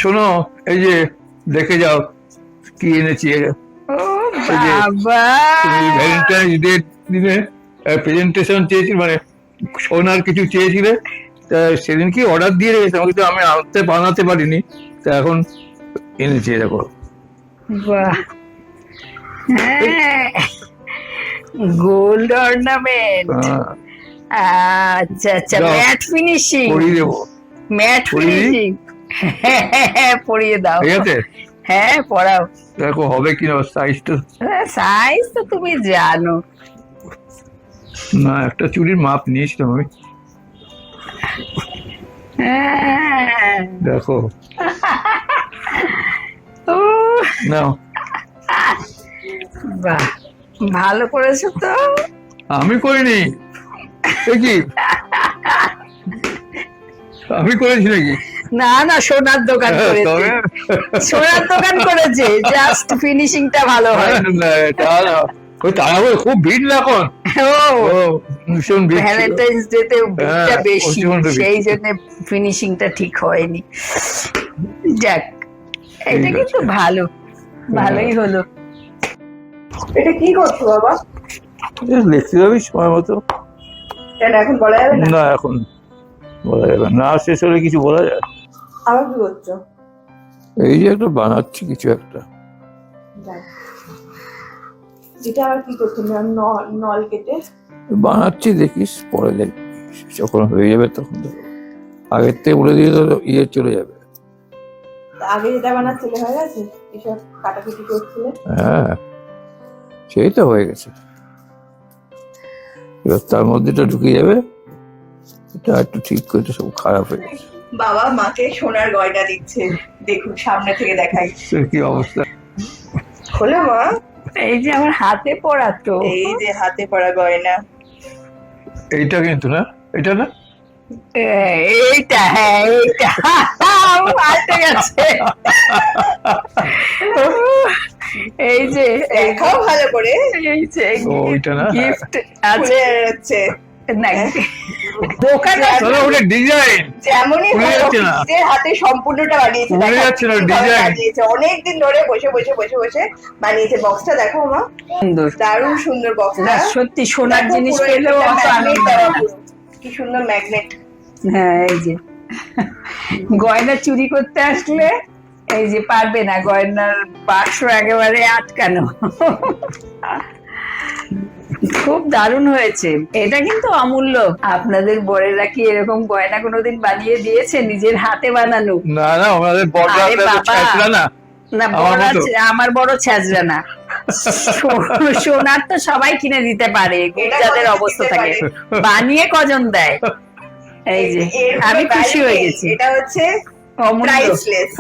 শোনো, এই যে দেখে যাও কি এনেছি। ও বাবা, তুমি ভ্যালেন্টাইন্স ডে দিনে প্রেজেন্টেশন চেয়েছিল, মানে সোনার কিছু চেয়েছিলে, তা সেদিন কি অর্ডার দিয়ে রেখেছিলাম, কিন্তু আমি বানাতে পারিনি, তা এখন এনেছি দেখো। বাহ, হ্যাঁ, গোল্ড অর্নামেন্ট। আচ্ছা আচ্ছা, দাও, ম্যাট ফিনিশিং। পরিয়ে দেবো। ম্যাট পরিয়ে দিই? ফিনিশিং, হ্যাঁ পরিয়ে দাও। ঠিক আছে, হ্যাঁ পড়াও। দেখো হবে কিনা সাইজটা। সাইজ তো তুমি জানো। না, একটা চুড়ির মাপ নিয়েছিলাম আমি, হ্যাঁ। দেখো ও নাও। বাহ, ভালো করেছো তো। আমি করিনি, এ কি আমি করেছি নাকি? না না, সোনার দোকান করেছে, সোনার দোকান করেছে, জাস্ট ফিনিশিংটা ভালো হয়। না, এটা না, ওই তারা খুব ভিড় না এখন। ও, ও, ভীষণ ভিড় ছিল। ভ্যালেন্টাইন্স ডে তে ভিড়টা হ্যাঁ, বেশি, প্রচণ্ড ভিড় সেই ছিল। জন্য ফিনিশিংটা ঠিক হয়নি। যাক, এটা ঠিক কিন্তু আছে। ভালো, ভালোই হলো। এটা কি করছো বাবা? লিখতে যাবি সময় মতো। কেন এখন বলা যাবে না? না, এখন বলা যাবে না, শেষ হলে কিছু বলা যায়। আবার কি করছো? এই যে একটা বানাচ্ছি কিছু একটা। যাক। এটা আবার কি করছো? নল কেটে বানাচ্ছি, দেখিস পরে দেখবি, যখন হয়ে যাবে তখন দেখো। আগের থেকে বলে দিয়ে তো ইয়ে চলে যাবে। আগে যেটা বানাচ্ছিলে হয়ে গেছে, এসব কাটাকুটি করছিলে। হ্যাঁ, সেই তো হয়ে গেছে, এবার তার মধ্যে এটা ঢুকে যাবে, এটা একটু ঠিক করে, সব খারাপ হয়ে গেছে। বাবা মাকে সোনার গয়না দিচ্ছে, দেখুন সামনে থেকে দেখাই। সে কি অবস্থা। খোলো মা, এই যে আমার হাতে পড়া তো। এই যে হাতে পরা গয়না। এইটা কিন্তু না, এটা না, এইটা, হ্যাঁ এইটা পাল্টে গেছে। এই যে দেখাও ভালো করে। এই যে ও, ওইটা না। গিফট খুলে আছে যাচ্ছে। না, দোকানে চলো, ওটা ডিজাইন যেমনই খুলে হোক, যাচ্ছে না। নিজের হাতে সম্পূর্ণটা বানিয়েছে। খুলে দেখো যাচ্ছে না, কিভাবে ডিজাইন। বানিয়েছে, অনেকদিন ধরে বসে বসে বসে বসে বানিয়েছে। বক্সটা দেখো মা, সুন্দর, দারুণ সুন্দর না বক্সটা। সত্যি সোনার দেখো জিনিস পুরো পেলেও এটা অত magnet আনন্দ দেওয়া হয় না। পুরো। কি সুন্দর ম্যাগনেট। হ্যাঁ, এই যে গয়না চুরি করতে আসলে এই যে পারবে না, গয়নার বাক্স একেবারে আটকানো। খুব দারুণ হয়েছে, এটা কিন্তু অমূল্য। আপনাদের বরেরা কি এরকম গয়না কোনোদিন বানিয়ে দিয়েছে, নিজের হাতে বানানো? না না, আমাদের বড় আরে বাবা। না। না, আমার মতো। আমার বড় ছ্যাঁচড়া না। সোনার তো সবাই কিনে দিতে পারে, যাদের অবস্থা থাকে, বানিয়ে কজন দেয়? এই যে এর আমি খুশি value হয়ে নেই, গেছি, এটা হচ্ছে অমূল্য। প্রাইসলেস।